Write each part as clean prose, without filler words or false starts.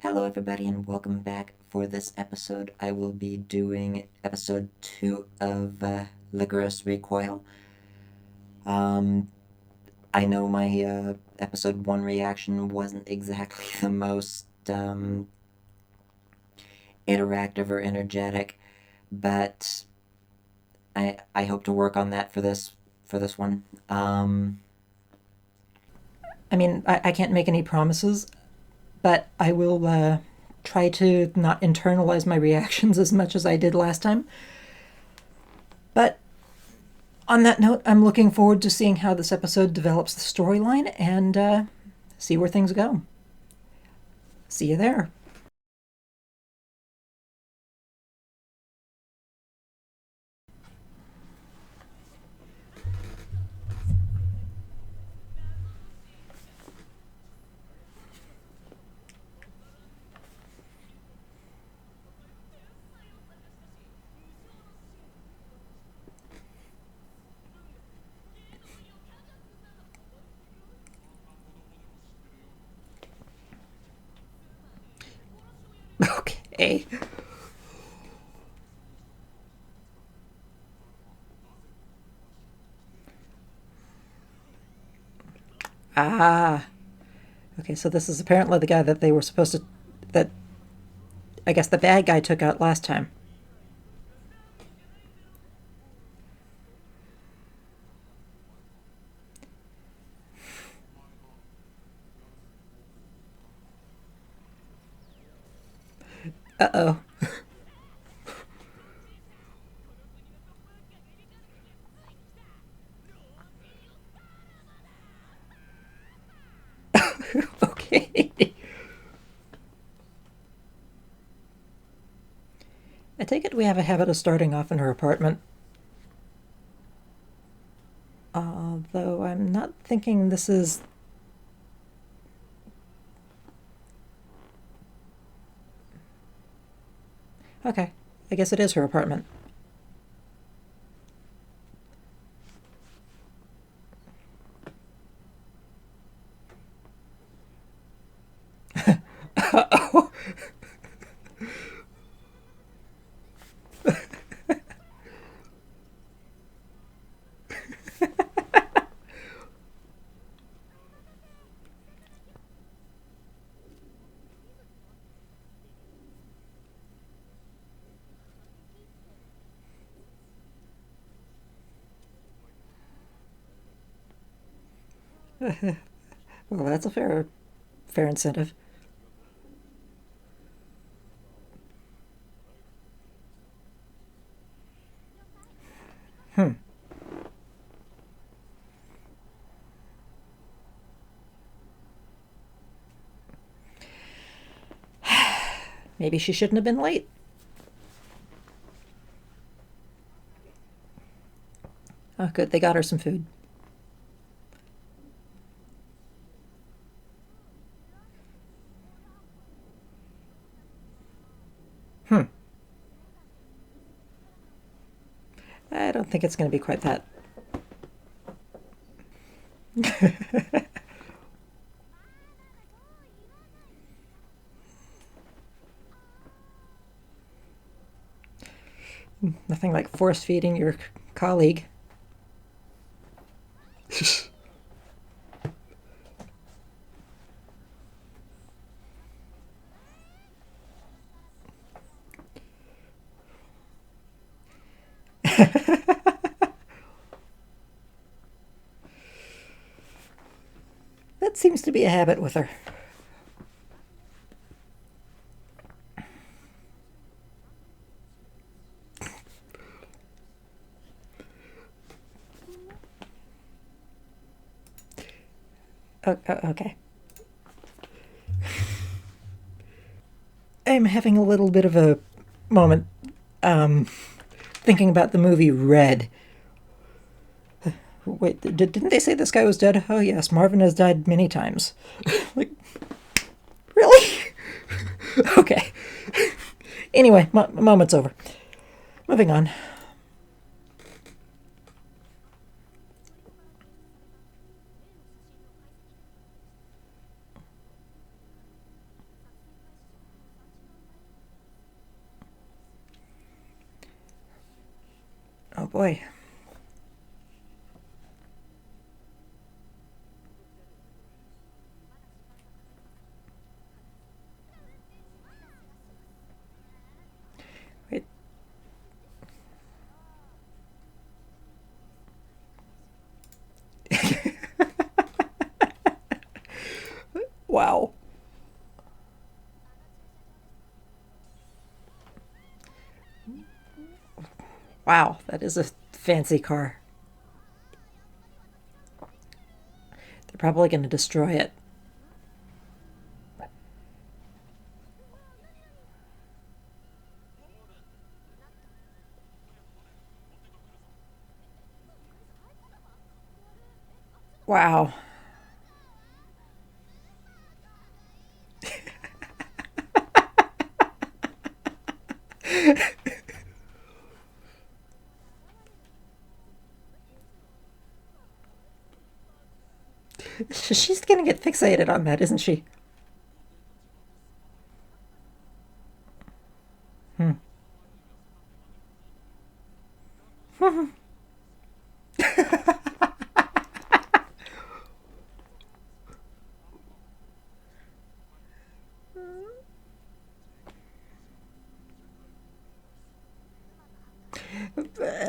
Hello, everybody, and welcome back. For this episode, I will be doing episode 2 of Lycoris Recoil. Um, I know my episode 1 reaction wasn't exactly the most interactive or energetic, but I hope to work on that for this one. I mean, I can't make any promises, but I will try to not internalize my reactions as much as I did last time. But on that note, I'm looking forward to seeing how this episode develops the storyline and see where things go. See you there. Okay. Ah. Okay, so this is apparently the guy that they were supposed to. That I guess the bad guy took out last time. Uh oh. Okay. I take it we have a habit of starting off in her apartment. Although I'm not thinking this is. Okay, I guess it is her apartment. Oh. Well, that's a fair incentive. Hmm. Maybe she shouldn't have been late. Oh, good. They got her some food. Hmm. I don't think it's going to be quite that. Nothing like force feeding your colleague. That seems to be a habit with her. Okay. I'm having a little bit of a moment thinking about the movie Red. Wait, didn't they say this guy was dead? Oh, yes, Marvin has died many times. Like, really? Okay. Anyway, moment's over. Moving on. Oh boy. Wait. Wow. Wow, that is a fancy car. They're probably going to destroy it. Wow. She's going to get fixated on that, isn't she? Hmm.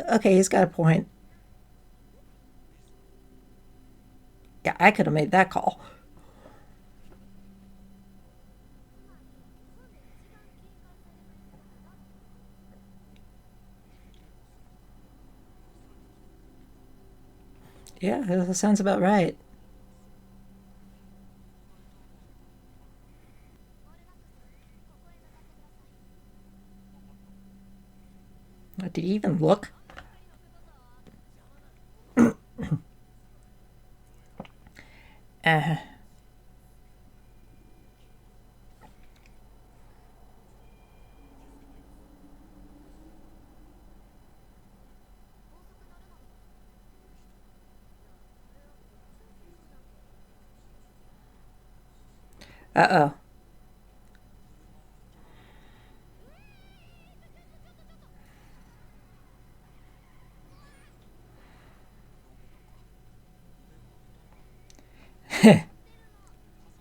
Okay, he's got a point. Yeah, I could have made that call. Yeah, that sounds about right. Did he even look? Uh, uh-oh.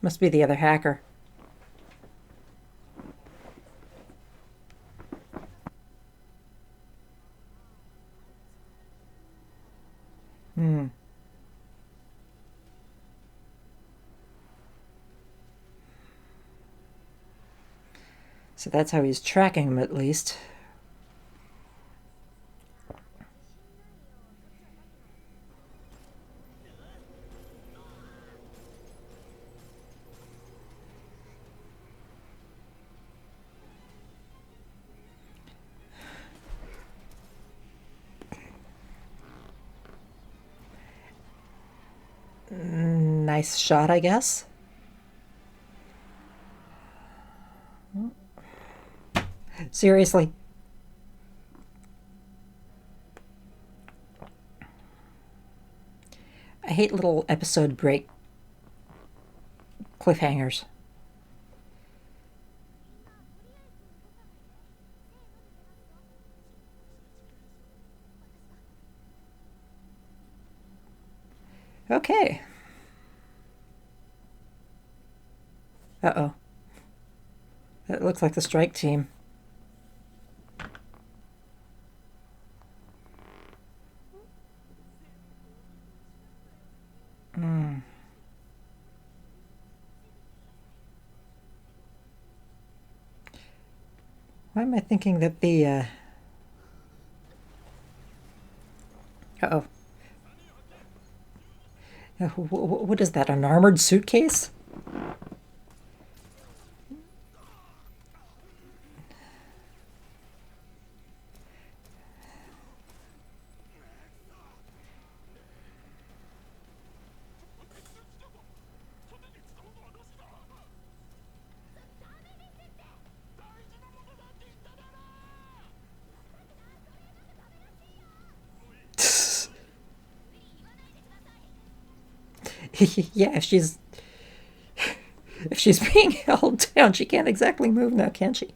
Must be the other hacker. Hmm. So that's how he's tracking him, at least. Nice shot, I guess. Seriously. I hate little episode break cliffhangers. Okay. Uh-oh. That looks like the strike team. Mm. Why am I thinking that the uh-oh. What is that? An armored suitcase? Yeah, if she's being held down, she can't exactly move now, can she?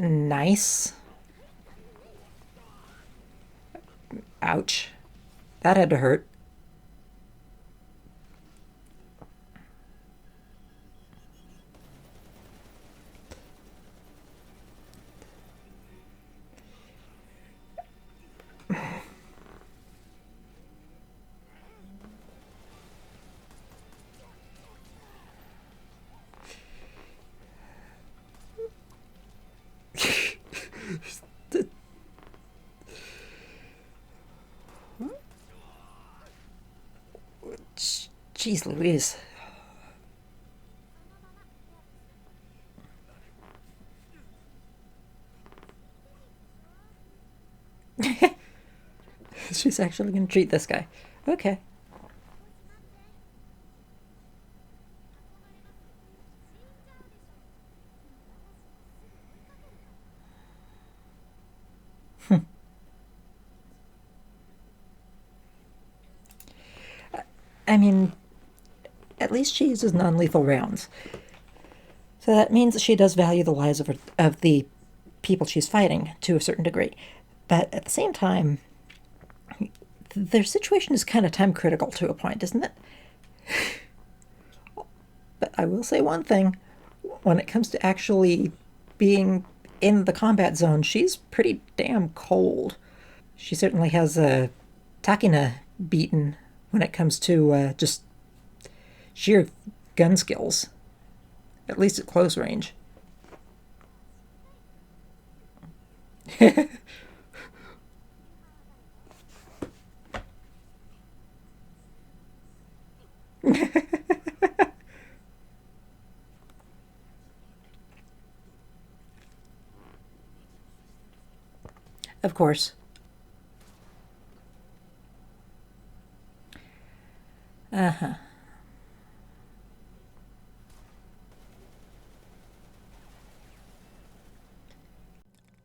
Nice. Ouch. That had to hurt. Jeez Louise. She's actually going to treat this guy. Okay. I mean, at least she uses non-lethal rounds. So that means that she does value the lives of the people she's fighting to a certain degree. But at the same time, their situation is kind of time critical to a point, isn't it? But I will say one thing. When it comes to actually being in the combat zone, she's pretty damn cold. She certainly has Takina beaten when it comes to just sheer gun skills, at least at close range. Of course. Uh huh.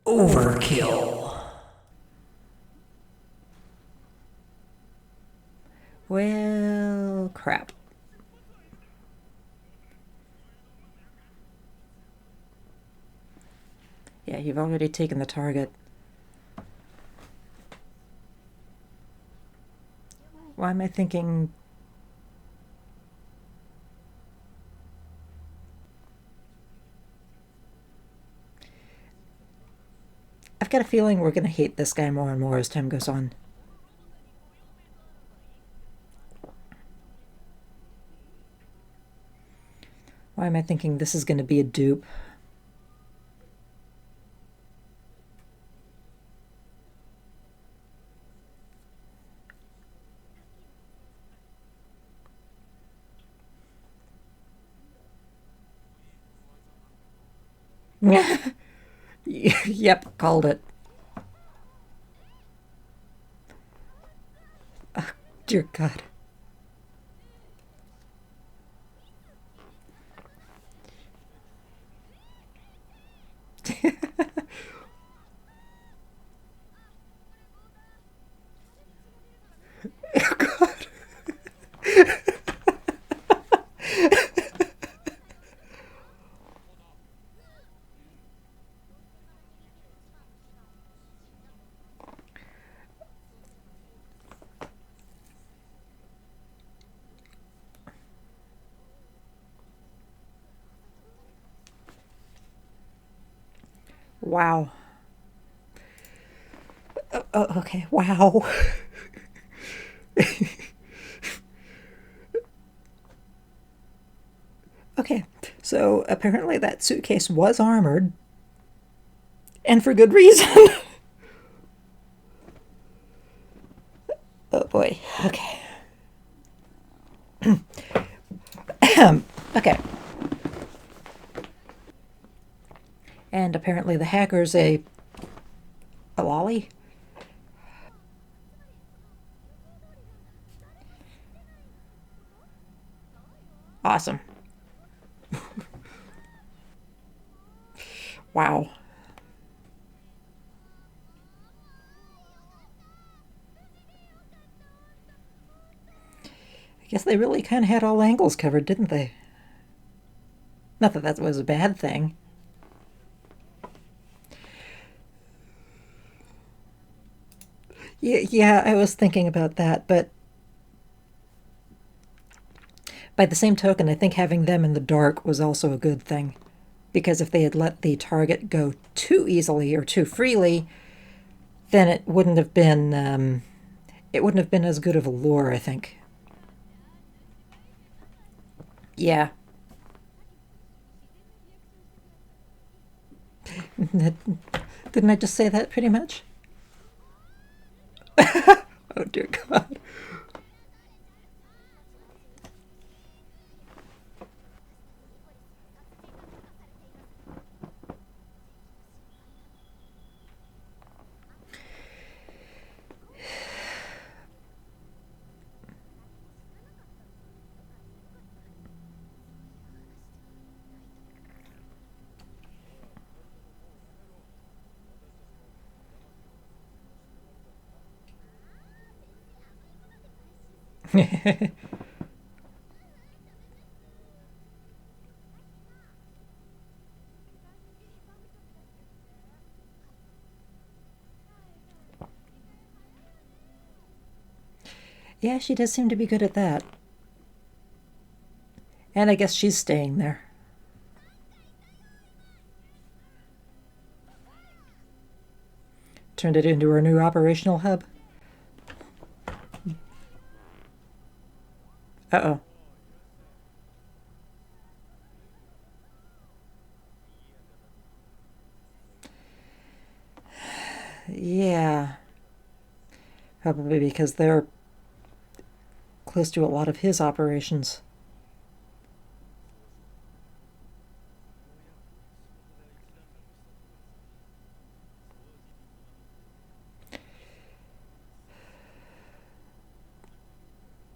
Overkill. Well, crap. Yeah, you've already taken the target. Why am I thinking... I've got a feeling we're going to hate this guy more and more as time goes on. Why am I thinking this is going to be a dupe? Yep, called it. Oh, dear God. Oh, God. Wow. Oh, okay, wow. Okay, so apparently that suitcase was armored, and for good reason. Oh boy, okay. Okay. And apparently the hacker's a lolly. Awesome. Wow. I guess they really kind of had all angles covered, didn't they? Not that that was a bad thing. Yeah, I was thinking about that, but by the same token, I think having them in the dark was also a good thing. Because if they had let the target go too easily or too freely, then it wouldn't have been as good of a lure, I think. Yeah. Didn't I just say that pretty much? Oh dear God. Yeah, she does seem to be good at that. And I guess she's staying there. Turned it into her new operational hub. Uh oh. Yeah. Probably because they're close to a lot of his operations.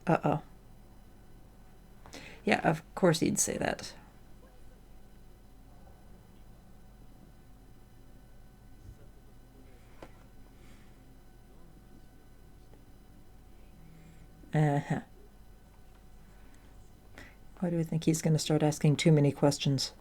Uh oh. Yeah, of course he'd say that. Uh huh. Why do I think he's going to start asking too many questions?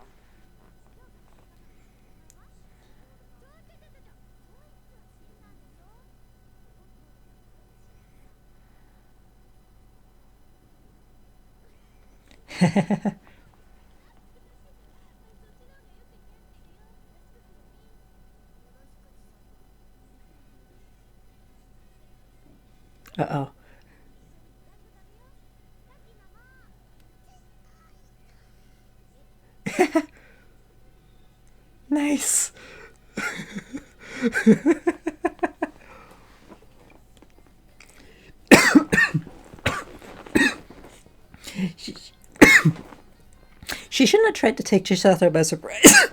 Uh oh. Nice. she, she shouldn't have tried to take Chisato by surprise.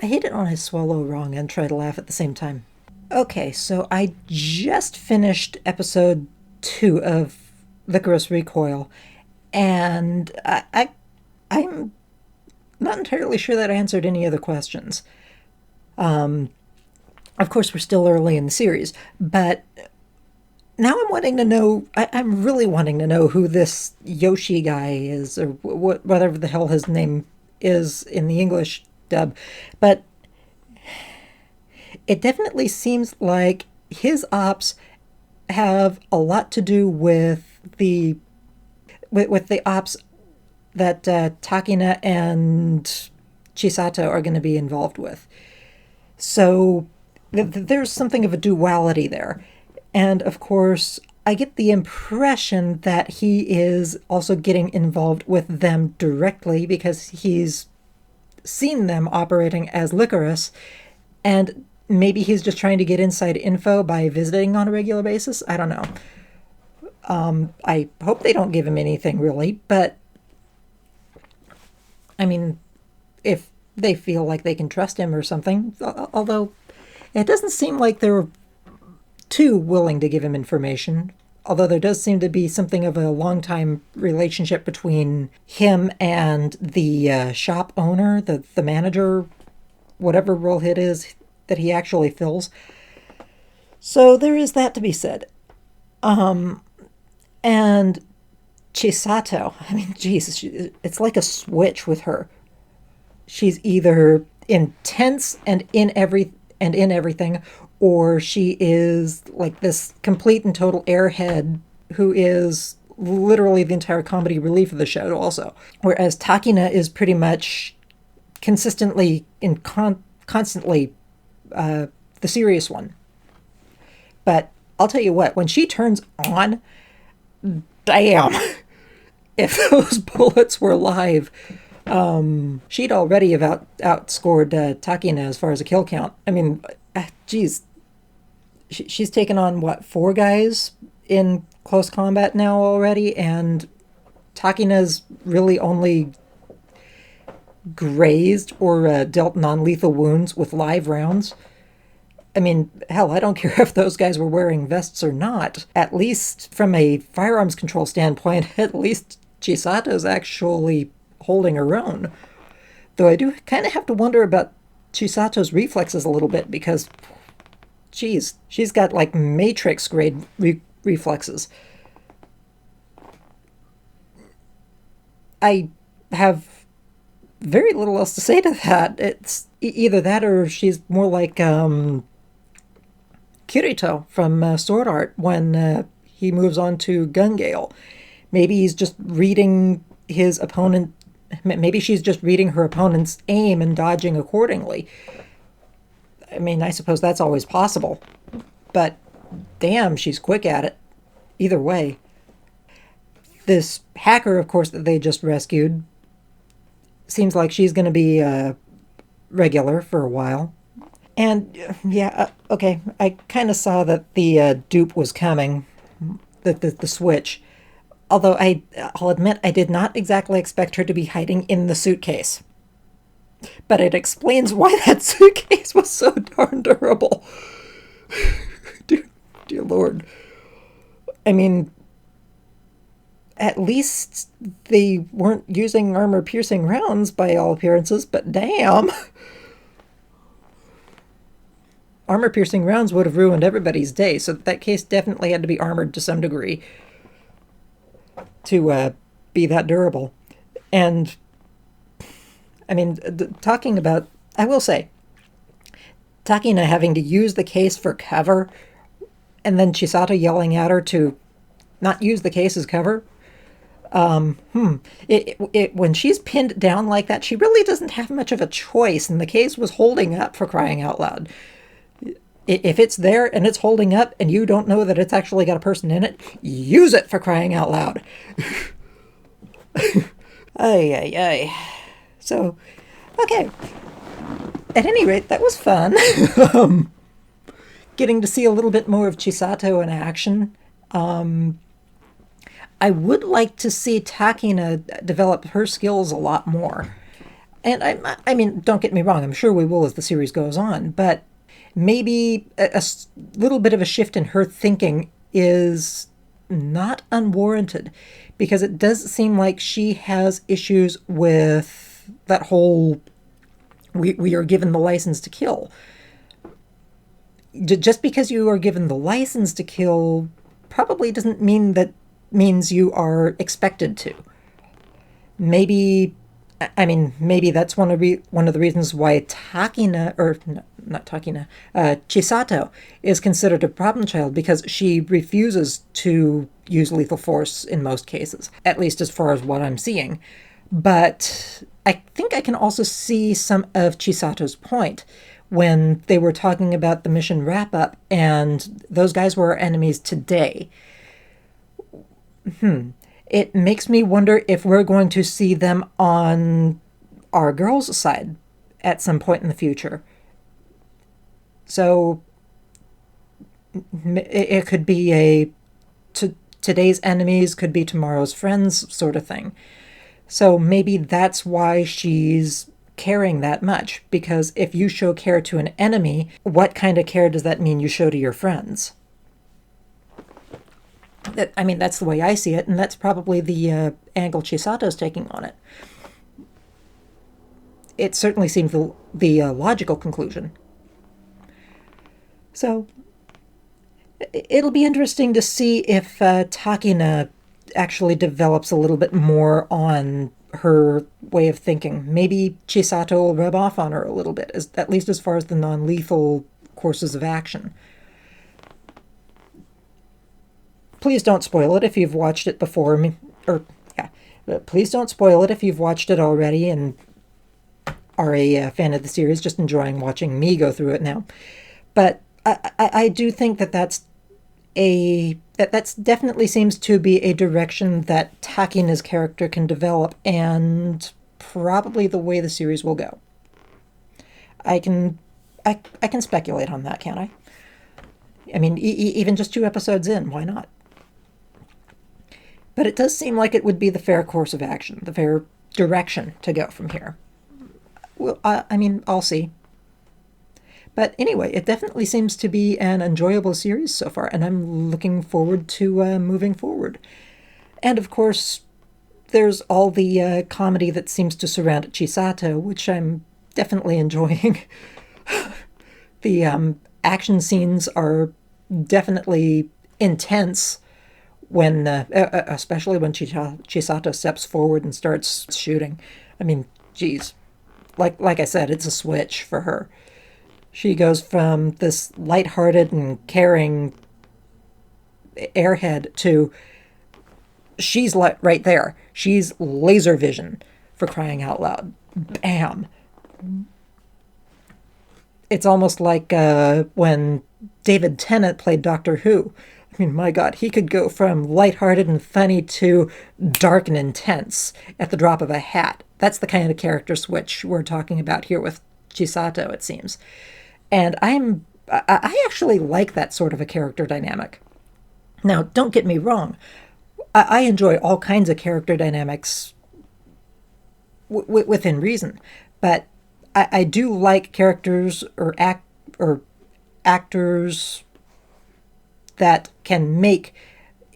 I hate it when I swallow wrong and try to laugh at the same time. Okay, so I just finished episode 2 of Lycoris Recoil, and I'm not entirely sure that I answered any of the questions. Of course, we're still early in the series, but now I'm wanting to know. I'm really wanting to know who this Yoshi guy is, or whatever the hell his name is in the English dub. But it definitely seems like his ops have a lot to do with the ops that Takina and Chisato are going to be involved with. So there's something of a duality there. And of course, I get the impression that he is also getting involved with them directly because he's seen them operating as Lycoris, and maybe he's just trying to get inside info by visiting on a regular basis. I don't know. I hope they don't give him anything really, but I mean, if they feel like they can trust him or something, although it doesn't seem like they're too willing to give him information. Although there does seem to be something of a long time relationship between him and the shop owner, the manager, whatever role it is that he actually fills. So there is that to be said. And Chisato, I mean, geez, it's like a switch with her. She's either intense and in everything, or she is like this complete and total airhead who is literally the entire comedy relief of the show also. Whereas Takina is pretty much consistently and constantly the serious one. But I'll tell you what, when she turns on, damn, if those bullets were live, she'd already have outscored Takina as far as a kill count. I mean, geez, she's taken on, what, 4 guys in close combat now already, and Takina's really only grazed or dealt non-lethal wounds with live rounds. I mean, hell, I don't care if those guys were wearing vests or not. At least from a firearms control standpoint, at least Chisato's actually holding her own. Though I do kind of have to wonder about Chisato's reflexes a little bit because, geez, she's got like Matrix grade reflexes. I have very little else to say to that. It's either that or she's more like Kirito from Sword Art when he moves on to Gun Gale. Maybe he's just reading his opponent. Maybe she's just reading her opponent's aim and dodging accordingly. I mean, I suppose that's always possible. But damn, she's quick at it. Either way. This hacker, of course, that they just rescued, seems like she's going to be regular for a while. And, okay, I kind of saw that the dupe was coming, the switch. Although I'll admit I did not exactly expect her to be hiding in the suitcase. But it explains why that suitcase was so darn durable. Dear Lord. I mean, at least they weren't using armor-piercing rounds by all appearances, but damn. Armor-piercing rounds would have ruined everybody's day, so that case definitely had to be armored to some degree to be that durable. And, I mean, talking about, I will say, Takina having to use the case for cover, and then Chisato yelling at her to not use the case as cover. When she's pinned down like that, she really doesn't have much of a choice, and the case was holding up, for crying out loud. If it's there and it's holding up and you don't know that it's actually got a person in it, use it, for crying out loud. Ay. So, okay. At any rate, that was fun. Getting to see a little bit more of Chisato in action. I would like to see Takina develop her skills a lot more. And I mean, don't get me wrong, I'm sure we will as the series goes on, but maybe a little bit of a shift in her thinking is not unwarranted, because it does seem like she has issues with that whole we are given the license to kill. Just because you are given the license to kill probably doesn't means you are expected to. Maybe that's one of the reasons why Chisato is considered a problem child, because she refuses to use lethal force in most cases, at least as far as what I'm seeing. But I think I can also see some of Chisato's point when they were talking about the mission wrap-up, and those guys were our enemies today. It makes me wonder if we're going to see them on our girls' side at some point in the future. So it could be today's enemies could be tomorrow's friends sort of thing. So maybe that's why she's caring that much, because if you show care to an enemy, what kind of care does that mean you show to your friends? That's the way I see it, and that's probably the angle Chisato's taking on it. It certainly seems the logical conclusion. So, it'll be interesting to see if Takina actually develops a little bit more on her way of thinking. Maybe Chisato will rub off on her a little bit, at least as far as the non-lethal courses of action. Please don't spoil it if you've watched it before me, please don't spoil it if you've watched it already and are a fan of the series, just enjoying watching me go through it now. But I do think that's definitely seems to be a direction that Takina's character can develop, and probably the way the series will go. I can speculate on that, can't I? I mean, even just 2 episodes in, why not? But it does seem like it would be the fair course of action, the fair direction to go from here. Well, I mean, I'll see. But anyway, it definitely seems to be an enjoyable series so far, and I'm looking forward to moving forward. And of course, there's all the comedy that seems to surround Chisato, which I'm definitely enjoying. The action scenes are definitely intense when, especially when Chisato steps forward and starts shooting. I mean, geez, like I said, it's a switch for her. She goes from this lighthearted and caring airhead to she's right there. She's laser vision, for crying out loud. Bam. It's almost like when David Tennant played Doctor Who. I mean, my God, he could go from lighthearted and funny to dark and intense at the drop of a hat. That's the kind of character switch we're talking about here with Chisato, it seems. And I actually like that sort of a character dynamic. Now, don't get me wrong. I enjoy all kinds of character dynamics within reason. But I do like characters or actors that can make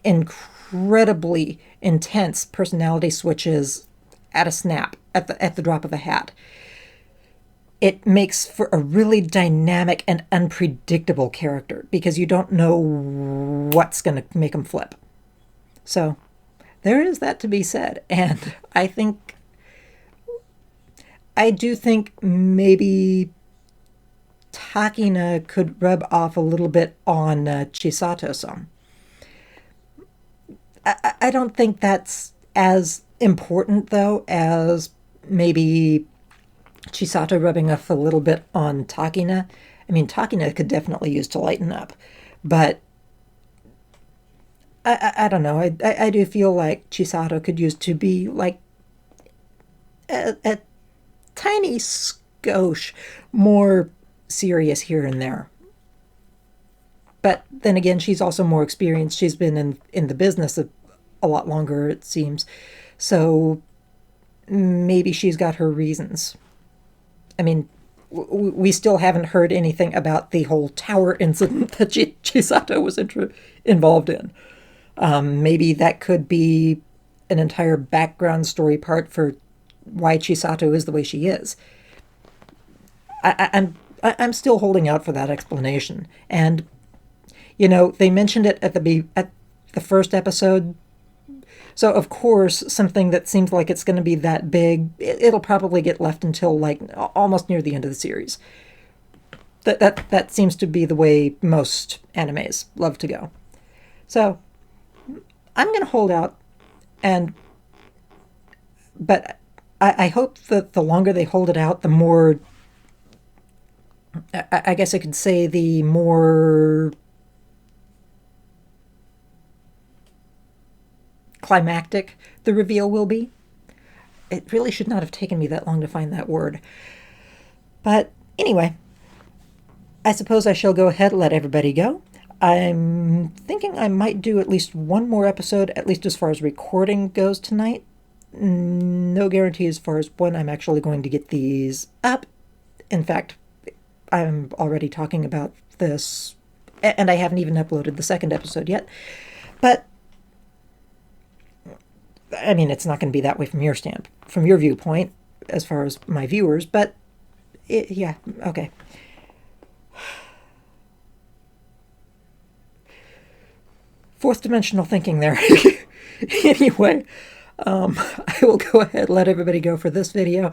incredibly intense personality switches at a snap, at the drop of a hat. It makes for a really dynamic and unpredictable character because you don't know what's going to make them flip. So there is that to be said. And I do think maybe Takina could rub off a little bit on Chisato-san. I don't think that's as important, though, as maybe Chisato rubbing off a little bit on Takina. I mean, Takina could definitely use to lighten up. But I don't know. I do feel like Chisato could use to be like a tiny skosh more serious here and there. But then again, she's also more experienced. She's been in the business a lot longer, it seems. So maybe she's got her reasons. I mean, we still haven't heard anything about the whole tower incident that Chisato was involved in. Maybe that could be an entire background story part for why Chisato is the way she is. I'm still holding out for that explanation. And, you know, they mentioned it at the first episode. So, of course, something that seems like it's going to be that big, it'll probably get left until, like, almost near the end of the series. That seems to be the way most animes love to go. So, I'm going to hold out, but I hope that the longer they hold it out, the more, I guess I could say, the more climactic the reveal will be. It really should not have taken me that long to find that word. But anyway, I suppose I shall go ahead and let everybody go. I'm thinking I might do at least one more episode, at least as far as recording goes tonight. No guarantee as far as when I'm actually going to get these up. In fact, I'm already talking about this, and I haven't even uploaded the second episode yet. But I mean, it's not going to be that way from your viewpoint, as far as my viewers, but yeah, okay. Fourth dimensional thinking there. Anyway, I will go ahead and let everybody go for this video,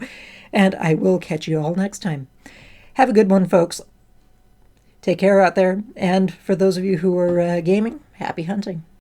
and I will catch you all next time. Have a good one, folks. Take care out there, and for those of you who are gaming, happy hunting.